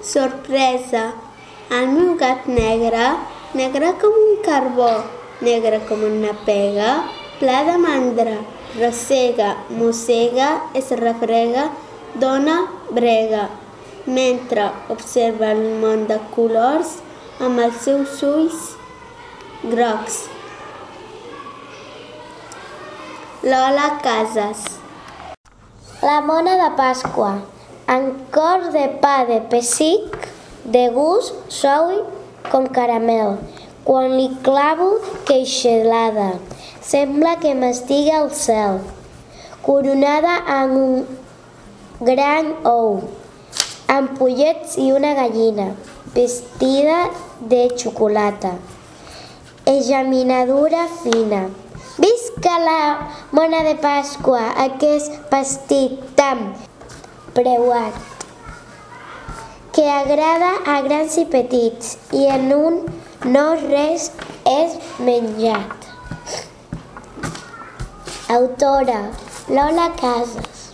sorpresa. El meu gat negre, negre com un carbó, negre com una pega, ple de mandra, ressega, mossega, es refrega, dona brega, mentre observa el món de colors amb els seus ulls grocs. Lola Casas. La mona de Pasqua, en cor de pa de pessic, de gust suau com caramel. Quan li clavo queixelada, sembla que m'estiga al cel, coronada en un gran ou, amb pollets i una gallina, vestida de xocolata, geminadura fina. Visca la mona de Pasqua, aquest vestit tan preuat, que agrada a grans i petits i en un no res és menjat. Autora Lola Casas.